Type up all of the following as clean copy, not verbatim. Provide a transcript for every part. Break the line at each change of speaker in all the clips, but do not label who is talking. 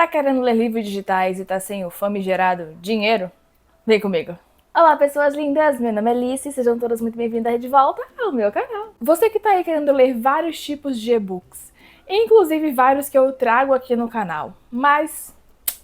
Tá querendo ler livros digitais e tá sem o famigerado dinheiro? Vem comigo! Olá, pessoas lindas! Meu nome é Alice e sejam todas muito bem-vindas de volta ao meu canal. Você que tá aí querendo ler vários tipos de e-books, inclusive vários que eu trago aqui no canal, mas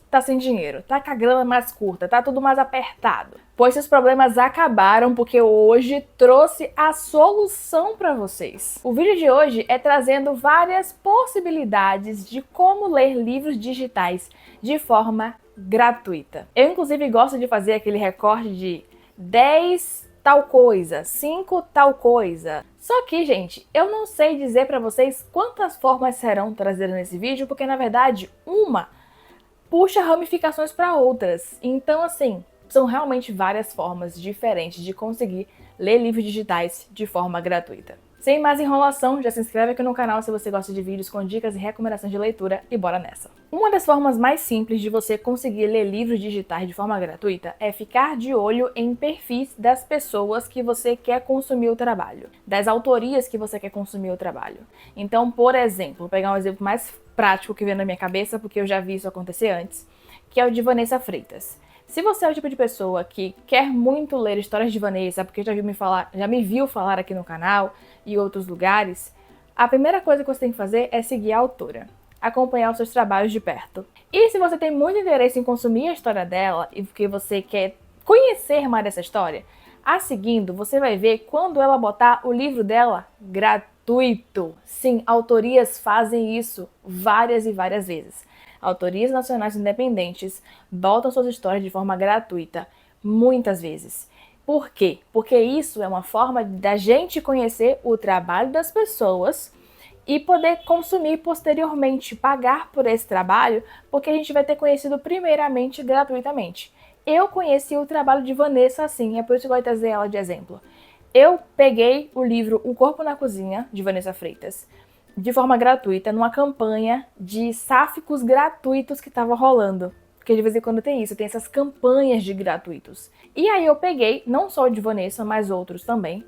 tá sem dinheiro, tá com a grana mais curta, tá tudo mais apertado. Pois seus problemas acabaram porque hoje trouxe a solução para vocês. O vídeo de hoje é trazendo várias possibilidades de como ler livros digitais de forma gratuita. Eu inclusive gosto de fazer aquele recorte de 10 tal coisa, 5 tal coisa. Só que, gente, eu não sei dizer para vocês quantas formas serão trazidas nesse vídeo, porque na verdade uma puxa ramificações para outras. Então, assim, são realmente várias formas diferentes de conseguir ler livros digitais de forma gratuita. Sem mais enrolação, já se inscreve aqui no canal se você gosta de vídeos com dicas e recomendações de leitura e bora nessa! Uma das formas mais simples de você conseguir ler livros digitais de forma gratuita é ficar de olho em perfis das pessoas que você quer consumir o trabalho, das autorias que você quer consumir o trabalho. Então, por exemplo, vou pegar um exemplo mais prático que vem na minha cabeça, porque eu já vi isso acontecer antes, que é o de Vanessa Freitas. Se você é o tipo de pessoa que quer muito ler histórias de Vanessa, porque já me viu falar aqui no canal e outros lugares, a primeira coisa que você tem que fazer é seguir a autora, acompanhar os seus trabalhos de perto. E se você tem muito interesse em consumir a história dela e porque você quer conhecer mais dessa história, a seguindo você vai ver quando ela botar o livro dela gratuito. Sim, autorias fazem isso várias e várias vezes. Autorias nacionais independentes botam suas histórias de forma gratuita, muitas vezes. Por quê? Porque isso é uma forma da gente conhecer o trabalho das pessoas e poder consumir posteriormente, pagar por esse trabalho, porque a gente vai ter conhecido primeiramente gratuitamente. Eu conheci o trabalho de Vanessa assim, é por isso que eu vou trazer ela de exemplo. Eu peguei o livro O Corpo na Cozinha, de Vanessa Freitas, de forma gratuita, numa campanha de sáficos gratuitos que estava rolando. Porque de vez em quando tem isso, tem essas campanhas de gratuitos. E aí eu peguei, não só o de Vanessa, mas outros também,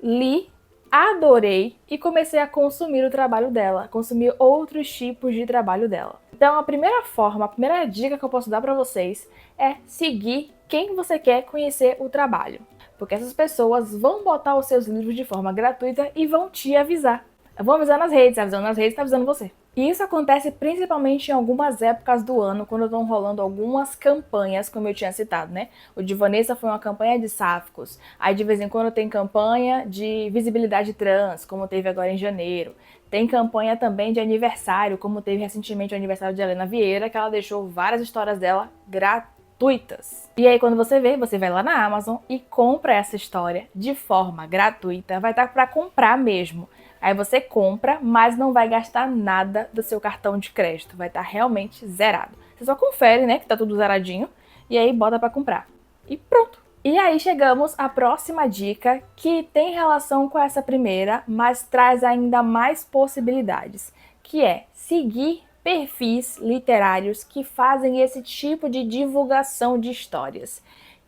li, adorei e comecei a consumir o trabalho dela, consumir outros tipos de trabalho dela. Então a primeira forma, a primeira dica que eu posso dar para vocês é seguir quem você quer conhecer o trabalho. Porque essas pessoas vão botar os seus livros de forma gratuita e vão te avisar. Vão avisar nas redes, avisando nas redes, tá avisando você. E isso acontece principalmente em algumas épocas do ano, quando estão rolando algumas campanhas, como eu tinha citado, né? O de Vanessa foi uma campanha de sáficos. Aí de vez em quando tem campanha de visibilidade trans, como teve agora em janeiro. Tem campanha também de aniversário, como teve recentemente o aniversário de Helena Vieira, que ela deixou várias histórias dela gratuitas. E aí quando você vê, você vai lá na Amazon e compra essa história de forma gratuita. Vai estar para comprar mesmo. Aí você compra, mas não vai gastar nada do seu cartão de crédito. Vai estar realmente zerado. Você só confere, né, que tá tudo zeradinho, e aí bota para comprar. E pronto. E aí chegamos à próxima dica, que tem relação com essa primeira, mas traz ainda mais possibilidades, que é seguir perfis literários que fazem esse tipo de divulgação de histórias.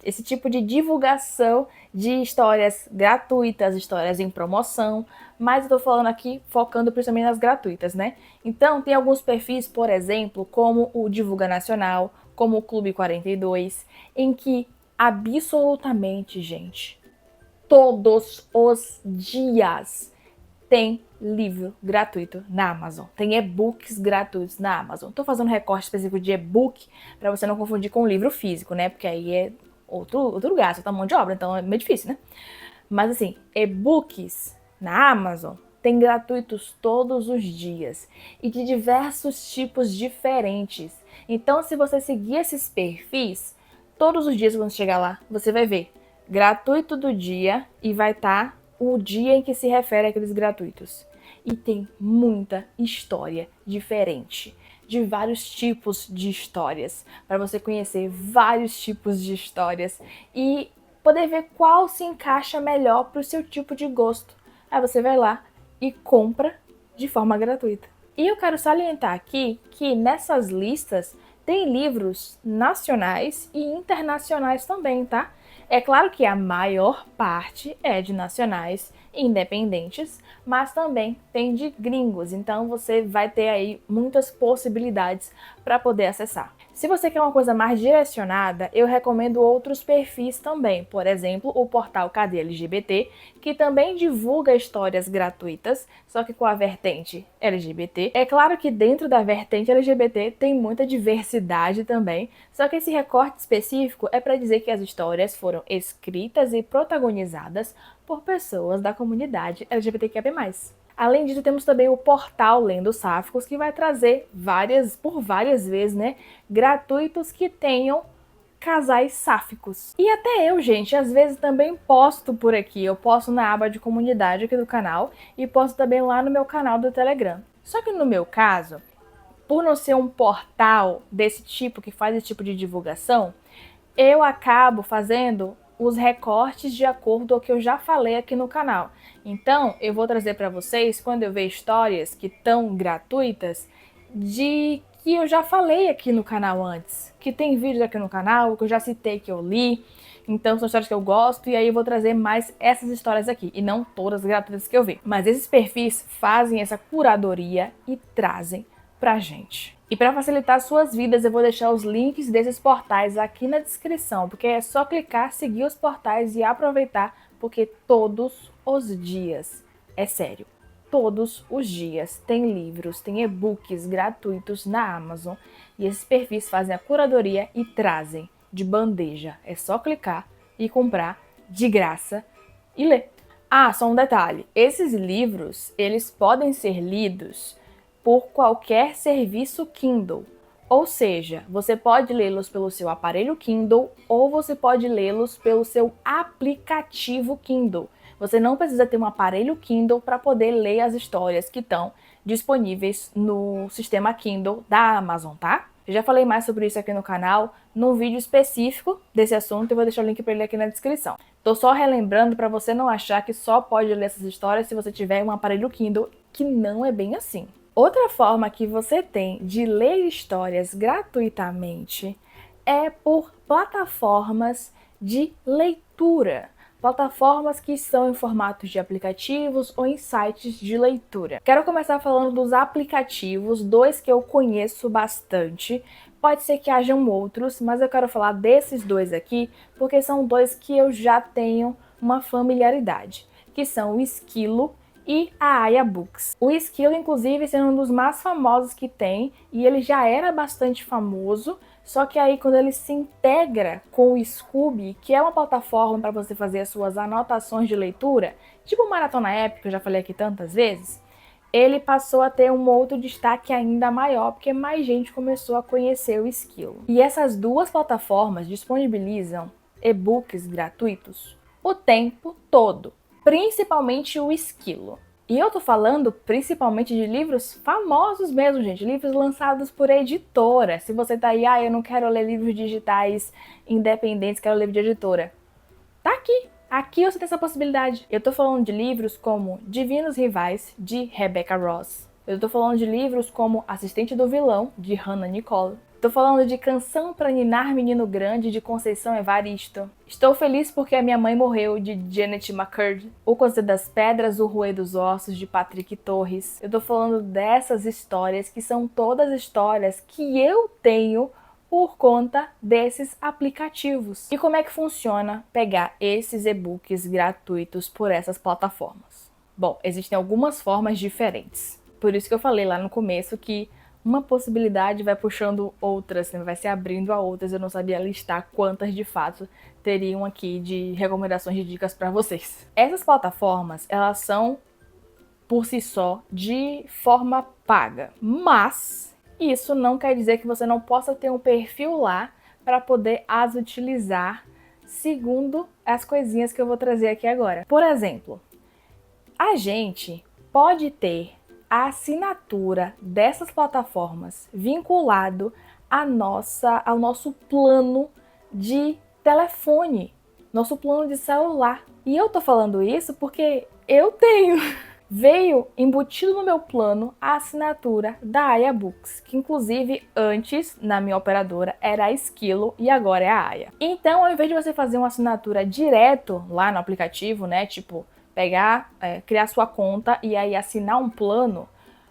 Esse tipo de divulgação de histórias gratuitas, histórias em promoção, mas eu tô falando aqui focando principalmente nas gratuitas, né? Então tem alguns perfis, por exemplo, como o Divulga Nacional, como o Clube 42, em que absolutamente, gente, todos os dias tem livro gratuito na Amazon. Tem e-books gratuitos na Amazon. Tô fazendo um recorte específico de e-book para você não confundir com livro físico, né? Porque aí é outro gasto, tá um monte de obra, então é meio difícil, né? Mas assim, e-books na Amazon tem gratuitos todos os dias e de diversos tipos diferentes. Então, se você seguir esses perfis, todos os dias quando chegar lá, você vai ver gratuito do dia e vai estar o dia em que se refere àqueles gratuitos. E tem muita história diferente, de vários tipos de histórias, para você conhecer vários tipos de histórias e poder ver qual se encaixa melhor para o seu tipo de gosto. Aí você vai lá e compra de forma gratuita. E eu quero salientar aqui que nessas listas tem livros nacionais e internacionais também, tá? É claro que a maior parte é de nacionais independentes, mas também tem de gringos, então você vai ter aí muitas possibilidades para poder acessar. Se você quer uma coisa mais direcionada, eu recomendo outros perfis também, por exemplo, o portal Cadê LGBT, que também divulga histórias gratuitas, só que com a vertente LGBT. É claro que dentro da vertente LGBT tem muita diversidade também, só que esse recorte específico é para dizer que as histórias foram escritas e protagonizadas por pessoas da comunidade LGBTQIA+. Além disso, temos também o portal Lendo Sáficos, que vai trazer por várias vezes, né, gratuitos que tenham casais sáficos. E até eu, gente, às vezes também posto por aqui. Eu posto na aba de comunidade aqui do canal e posto também lá no meu canal do Telegram. Só que no meu caso, por não ser um portal desse tipo, que faz esse tipo de divulgação, eu acabo fazendo os recortes de acordo com o que eu já falei aqui no canal. Então, eu vou trazer para vocês, quando eu ver histórias que estão gratuitas, de que eu já falei aqui no canal antes, que tem vídeos aqui no canal, que eu já citei, que eu li. Então, são histórias que eu gosto, e aí eu vou trazer mais essas histórias aqui, e não todas gratuitas que eu vi. Mas esses perfis fazem essa curadoria e trazem pra gente. E para facilitar suas vidas, eu vou deixar os links desses portais aqui na descrição, porque é só clicar, seguir os portais e aproveitar, porque todos os dias, é sério, todos os dias tem livros, tem e-books gratuitos na Amazon, e esses perfis fazem a curadoria e trazem de bandeja. É só clicar e comprar de graça e ler. Ah, só um detalhe, esses livros, eles podem ser lidos por qualquer serviço Kindle. Ou seja, você pode lê-los pelo seu aparelho Kindle ou você pode lê-los pelo seu aplicativo Kindle. Você não precisa ter um aparelho Kindle para poder ler as histórias que estão disponíveis no sistema Kindle da Amazon, tá? Eu já falei mais sobre isso aqui no canal, num vídeo específico desse assunto, eu vou deixar o link para ele aqui na descrição. Tô só relembrando para você não achar que só pode ler essas histórias se você tiver um aparelho Kindle, que não é bem assim. Outra forma que você tem de ler histórias gratuitamente é por plataformas de leitura. Plataformas que são em formatos de aplicativos ou em sites de leitura. Quero começar falando dos aplicativos, dois que eu conheço bastante. Pode ser que hajam outros, mas eu quero falar desses dois aqui, porque são dois que eu já tenho uma familiaridade, que são o Esquilo e a Aya Books. O Esquilo, inclusive, sendo um dos mais famosos que tem, e ele já era bastante famoso, só que aí quando ele se integra com o Scoob, que é uma plataforma para você fazer as suas anotações de leitura, tipo o Maratona Épica, que eu já falei aqui tantas vezes, ele passou a ter um outro destaque ainda maior, porque mais gente começou a conhecer o Esquilo. E essas duas plataformas disponibilizam e-books gratuitos o tempo todo, principalmente o Esquilo. E eu tô falando principalmente de livros famosos mesmo, gente, livros lançados por editora. Se você tá aí, eu não quero ler livros digitais independentes, quero ler de editora. Tá aqui. Aqui você tem essa possibilidade. Eu tô falando de livros como Divinos Rivais, de Rebecca Ross. Eu tô falando de livros como Assistente do Vilão, de Hannah Nicole. Tô falando de Canção pra Ninar Menino Grande, de Conceição Evaristo. Estou Feliz Porque a Minha Mãe Morreu, de Janet McCurdy. O Conselho das Pedras, O Roer dos Ossos, de Patrick Torres. Eu tô falando dessas histórias, que são todas histórias que eu tenho por conta desses aplicativos. E como é que funciona pegar esses e-books gratuitos por essas plataformas? Bom, existem algumas formas diferentes. Por isso que eu falei lá no começo que uma possibilidade vai puxando outras, né? Vai se abrindo a outras. Eu não sabia listar quantas de fato teriam aqui de recomendações de dicas para vocês. Essas plataformas, elas são por si só de forma paga, mas isso não quer dizer que você não possa ter um perfil lá para poder as utilizar segundo as coisinhas que eu vou trazer aqui agora. Por exemplo, a gente pode ter a assinatura dessas plataformas vinculado ao nosso plano de telefone, nosso plano de celular. E eu tô falando isso porque eu tenho. Veio embutido no meu plano a assinatura da Aya Books, que inclusive antes, na minha operadora, era a Esquilo e agora é a Aya. Então, ao invés de você fazer uma assinatura direto lá no aplicativo, né, tipo pegar, criar sua conta e aí assinar um plano,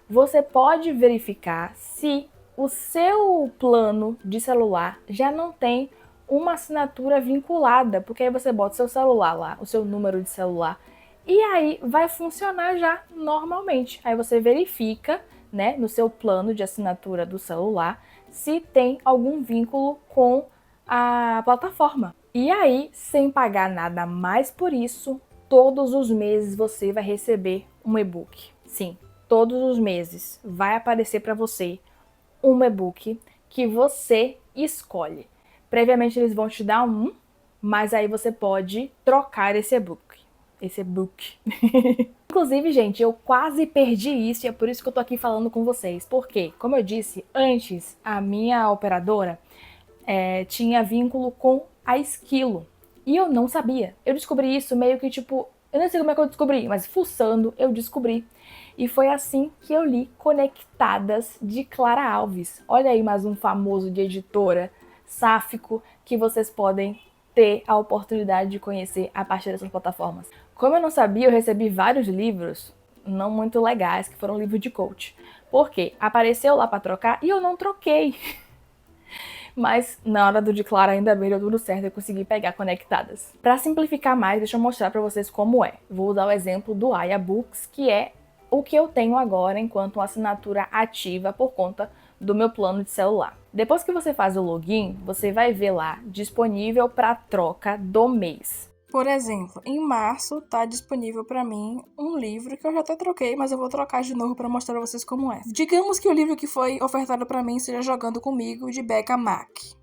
você pode verificar se o seu plano de celular já não tem uma assinatura vinculada, porque aí você bota o seu celular lá, o seu número de celular, e aí vai funcionar já normalmente. Aí você verifica, né, no seu plano de assinatura do celular, se tem algum vínculo com a plataforma. E aí, sem pagar nada mais por isso, todos os meses você vai receber um e-book. Sim, todos os meses vai aparecer para você um e-book que você escolhe. Previamente eles vão te dar um, mas aí você pode trocar esse e-book. Inclusive, gente, eu quase perdi isso e é por isso que eu tô aqui falando com vocês. Porque, como eu disse, antes a minha operadora tinha vínculo com a Esquilo. E eu não sabia. Eu descobri isso meio que tipo... Eu não sei como é que eu descobri, mas fuçando eu descobri. E foi assim que eu li Conectadas, de Clara Alves. Olha aí mais um famoso de editora sáfico que vocês podem ter a oportunidade de conhecer a partir dessas plataformas. Como eu não sabia, eu recebi vários livros não muito legais, que foram livros de coach. Por quê? Apareceu lá para trocar e eu não troquei. Mas na hora do de Clara ainda bem deu tudo certo, eu consegui pegar Conectadas. Para simplificar mais, deixa eu mostrar para vocês como é. Vou usar o exemplo do Aya Books, que é o que eu tenho agora enquanto uma assinatura ativa por conta do meu plano de celular. Depois que você faz o login, você vai ver lá disponível para troca do mês. Por exemplo, em março está disponível para mim um livro que eu já até troquei, mas eu vou trocar de novo para mostrar para vocês como é. Digamos que o livro que foi ofertado para mim seja Jogando Comigo, de Becca Mack.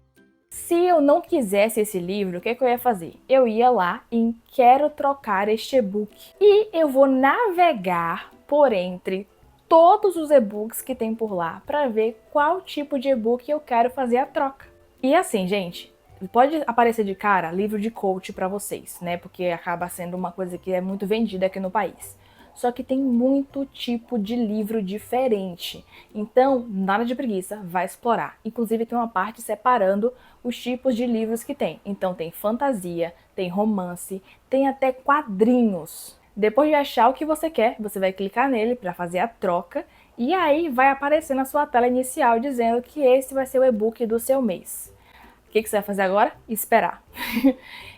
Se eu não quisesse esse livro, o que eu ia fazer? Eu ia lá em Quero Trocar este e-book. E eu vou navegar por entre todos os e-books que tem por lá para ver qual tipo de e-book eu quero fazer a troca. E assim, gente, pode aparecer de cara livro de coach para vocês, né? Porque acaba sendo uma coisa que é muito vendida aqui no país. Só que tem muito tipo de livro diferente. Então, nada de preguiça, vai explorar. Inclusive tem uma parte separando os tipos de livros que tem. Então tem fantasia, tem romance, tem até quadrinhos. Depois de achar o que você quer, você vai clicar nele para fazer a troca e aí vai aparecer na sua tela inicial dizendo que esse vai ser o e-book do seu mês. O que você vai fazer agora? Esperar.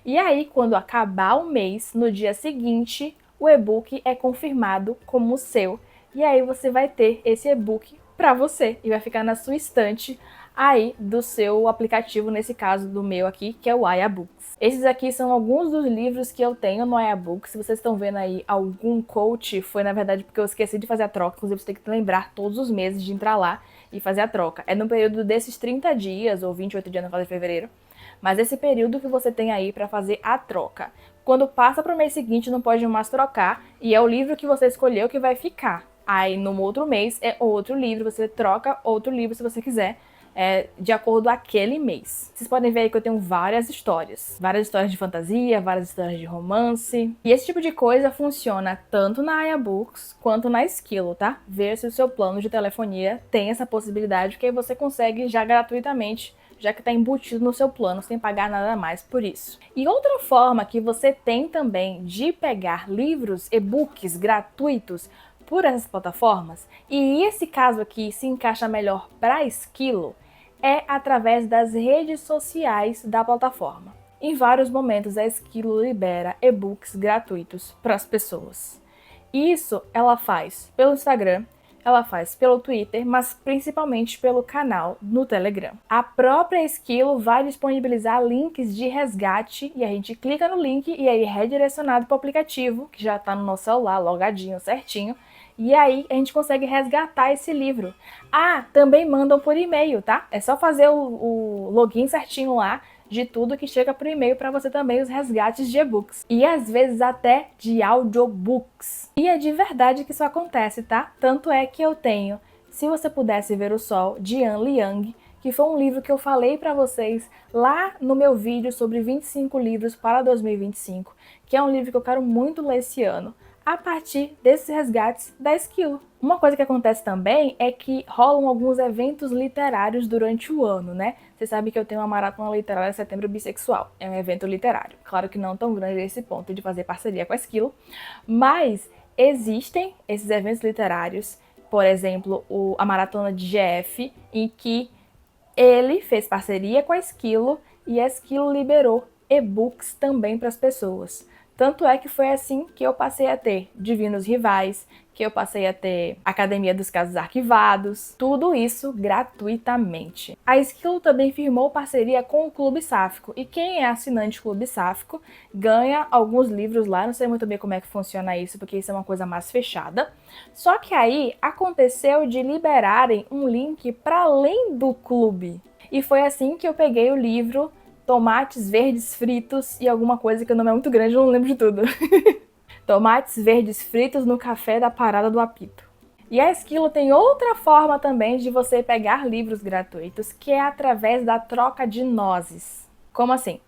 E aí, quando acabar o mês, no dia seguinte, o e-book é confirmado como seu. E aí você vai ter esse e-book para você e vai ficar na sua estante aí do seu aplicativo, nesse caso do meu aqui, que é o Aya Books. Esses aqui são alguns dos livros que eu tenho no Aya Books. Se vocês estão vendo aí algum coach, foi na verdade porque eu esqueci de fazer a troca. Inclusive você tem que lembrar todos os meses de entrar lá e fazer a troca. É no período desses 30 dias ou 28 dias no final de fevereiro. Mas esse período que você tem aí para fazer a troca. Quando passa para o mês seguinte não pode mais trocar e é o livro que você escolheu que vai ficar. Aí no outro mês é outro livro, você troca outro livro se você quiser. De acordo com aquele mês. Vocês podem ver aí que eu tenho várias histórias de fantasia, várias histórias de romance. E esse tipo de coisa funciona tanto na Aya Books quanto na Esquilo, tá? Ver se o seu plano de telefonia tem essa possibilidade, que aí você consegue já gratuitamente, já que está embutido no seu plano, sem pagar nada mais por isso. E outra forma que você tem também de pegar livros, e-books gratuitos por essas plataformas, e esse caso aqui se encaixa melhor para a Esquilo, é através das redes sociais da plataforma. Em vários momentos a Esquilo libera e-books gratuitos para as pessoas. Isso ela faz pelo Instagram, ela faz pelo Twitter, mas principalmente pelo canal no Telegram. A própria Esquilo vai disponibilizar links de resgate e a gente clica no link e aí é redirecionado para o aplicativo, que já está no nosso celular, logadinho, certinho. E aí a gente consegue resgatar esse livro. Ah, também mandam por e-mail, tá? É só fazer o login certinho lá de tudo que chega por e-mail para você também os resgates de e-books. E às vezes até de audiobooks. E é de verdade que isso acontece, tá? Tanto é que eu tenho Se Você Pudesse Ver o Sol, de An Liang, que foi um livro que eu falei para vocês lá no meu vídeo sobre 25 livros para 2025, que é um livro que eu quero muito ler esse ano. a partir desses resgates da Esquilo. Uma coisa que acontece também é que rolam alguns eventos literários durante o ano, né? Você sabe que eu tenho uma maratona literária Setembro Bissexual. É um evento literário. Claro que não tão grande a esse ponto de fazer parceria com a Esquilo, mas existem esses eventos literários, por exemplo, a maratona de GF, em que ele fez parceria com a Esquilo e a Esquilo liberou e-books também para as pessoas. Tanto é que foi assim que eu passei a ter Divinos Rivais, que eu passei a ter Academia dos Casos Arquivados, tudo isso gratuitamente. A Esquilo também firmou parceria com o Clube Sáfico, e quem é assinante do Clube Sáfico ganha alguns livros lá, não sei muito bem como é que funciona isso, porque isso é uma coisa mais fechada. Só que aí aconteceu de liberarem um link para além do clube, e foi assim que eu peguei o livro Tomates Verdes Fritos e alguma coisa que o nome é muito grande, eu não lembro de tudo. Tomates Verdes Fritos no Café da Parada do Apito. E a Esquilo tem outra forma também de você pegar livros gratuitos, que é através da troca de nozes. Como assim?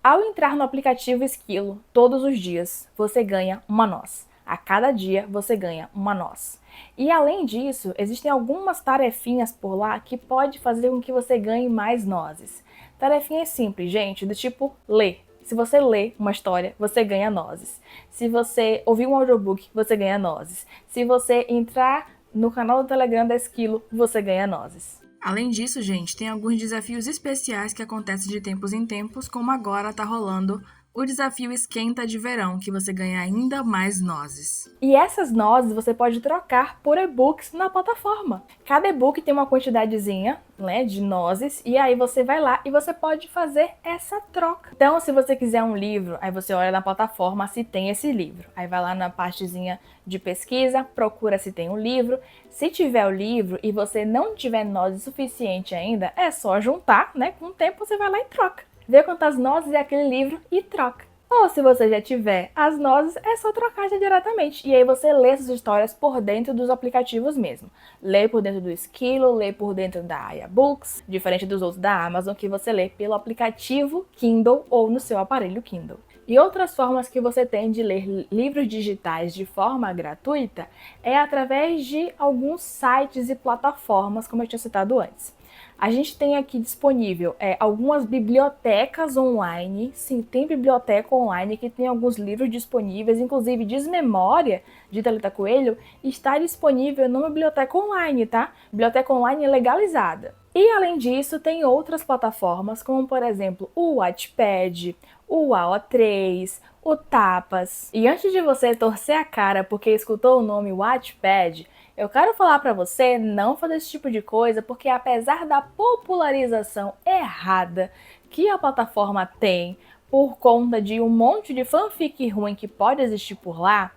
Ao entrar no aplicativo Esquilo, todos os dias, você ganha uma noz. A cada dia, você ganha uma noz. E além disso, existem algumas tarefinhas por lá que pode fazer com que você ganhe mais nozes. Tarefinha simples, gente, do tipo ler. Se você lê uma história, você ganha nozes. Se você ouvir um audiobook, você ganha nozes. Se você entrar no canal do Telegram da Esquilo, você ganha nozes. Além disso, gente, tem alguns desafios especiais que acontecem de tempos em tempos, como agora tá rolando o desafio Esquenta de Verão, que você ganha ainda mais nozes. E essas nozes você pode trocar por e-books na plataforma. Cada e-book tem uma quantidadezinha, né, de nozes, e aí você vai lá e você pode fazer essa troca. Então, se você quiser um livro, aí você olha na plataforma se tem esse livro. Aí vai lá na partezinha de pesquisa, procura se tem um livro. Se tiver o livro e você não tiver nozes suficiente ainda, é só juntar, né? Com o tempo você vai lá e troca. Vê quantas nozes é aquele livro e troca. Ou se você já tiver as nozes, é só trocar já diretamente. E aí você lê essas histórias por dentro dos aplicativos mesmo. Lê por dentro do Esquilo, lê por dentro da Aya Books, diferente dos outros da Amazon, que você lê pelo aplicativo Kindle ou no seu aparelho Kindle. E outras formas que você tem de ler livros digitais de forma gratuita é através de alguns sites e plataformas, como eu tinha citado antes. A gente tem aqui disponível algumas bibliotecas online. Sim, tem biblioteca online que tem alguns livros disponíveis, inclusive Desmemória, de Thalita Coelho, está disponível numa biblioteca online, tá? Biblioteca online legalizada. E além disso, tem outras plataformas, como por exemplo o Wattpad, o AO3, o Tapas. E antes de você torcer a cara porque escutou o nome Wattpad, eu quero falar para você não fazer esse tipo de coisa, porque apesar da popularização errada que a plataforma tem por conta de um monte de fanfic ruim que pode existir por lá,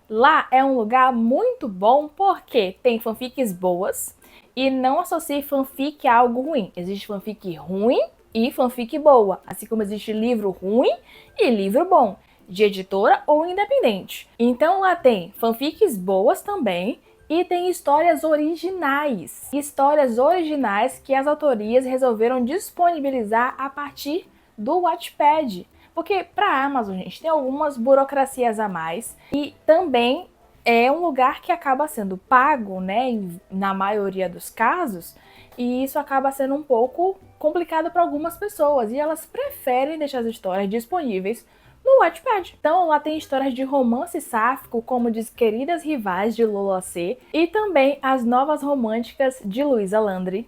lá é um lugar muito bom porque tem fanfics boas e não associe fanfic a algo ruim. Existe fanfic ruim e fanfic boa, assim como existe livro ruim e livro bom, de editora ou independente. Então lá tem fanfics boas também, e tem histórias originais. Histórias originais que as autorias resolveram disponibilizar a partir do Wattpad. Porque para a Amazon, gente, tem algumas burocracias a mais. E também é um lugar que acaba sendo pago, né, na maioria dos casos. E isso acaba sendo um pouco complicado para algumas pessoas. E elas preferem deixar as histórias disponíveis no Wattpad. Então lá tem histórias de romance sáfico, como de Queridas Rivais, de Lola C, e também as novas românticas de Luísa Landry.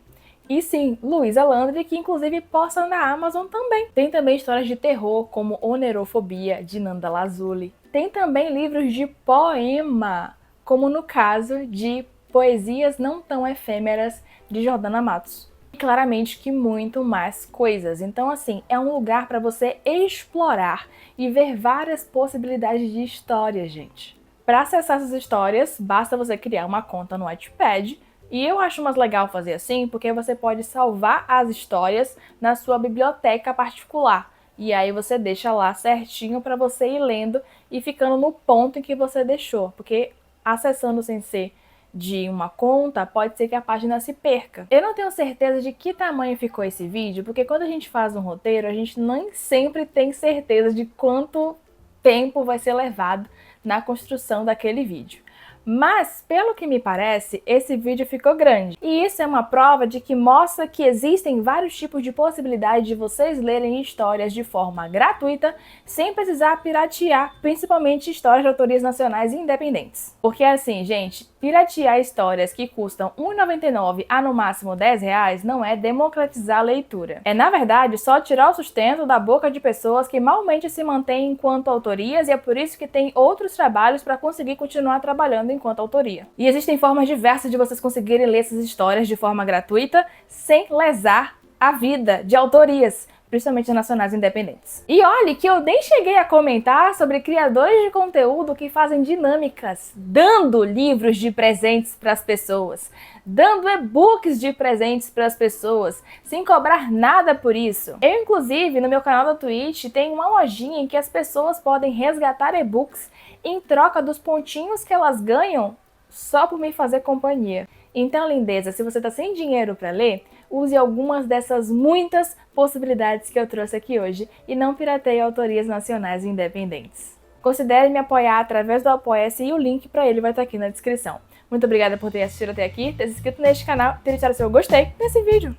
E sim, Luísa Landry, que inclusive posta na Amazon também. Tem também histórias de terror, como Onerofobia, de Nanda Lazuli. Tem também livros de poema, como no caso de Poesias Não Tão Efêmeras, de Jordana Matos. E claramente que muito mais coisas. Então, assim, é um lugar para você explorar e ver várias possibilidades de histórias, gente. Para acessar essas histórias, basta você criar uma conta no Wattpad. E eu acho mais legal fazer assim, porque você pode salvar as histórias na sua biblioteca particular. E aí você deixa lá certinho para você ir lendo e ficando no ponto em que você deixou. Porque acessando sem ser de uma conta, pode ser que a página se perca. Eu não tenho certeza de que tamanho ficou esse vídeo, porque quando a gente faz um roteiro, a gente nem sempre tem certeza de quanto tempo vai ser levado na construção daquele vídeo. Mas, pelo que me parece, esse vídeo ficou grande. E isso é uma prova de que mostra que existem vários tipos de possibilidade de vocês lerem histórias de forma gratuita, sem precisar piratear, principalmente histórias de autorias nacionais independentes. Porque assim, gente, piratear histórias que custam R$ 1,99 a no máximo R$ 10 não é democratizar a leitura. É, na verdade, só tirar o sustento da boca de pessoas que malmente se mantêm enquanto autorias, e é por isso que tem outros trabalhos para conseguir continuar trabalhando enquanto autoria. E existem formas diversas de vocês conseguirem ler essas histórias de forma gratuita sem lesar a vida de autorias, principalmente nacionais independentes. E olhe que eu nem cheguei a comentar sobre criadores de conteúdo que fazem dinâmicas, dando livros de presentes para as pessoas, dando e-books de presentes para as pessoas, sem cobrar nada por isso. Eu, inclusive, no meu canal da Twitch, tem uma lojinha em que as pessoas podem resgatar e-books em troca dos pontinhos que elas ganham só por me fazer companhia. Então, lindeza, se você está sem dinheiro para ler, use algumas dessas muitas possibilidades que eu trouxe aqui hoje e não pirateie autorias nacionais independentes. Considere me apoiar através do Apoia-se e o link para ele vai estar aqui na descrição. Muito obrigada por ter assistido até aqui, ter se inscrito neste canal e ter deixado seu gostei nesse vídeo.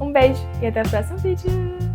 Um beijo e até o próximo vídeo!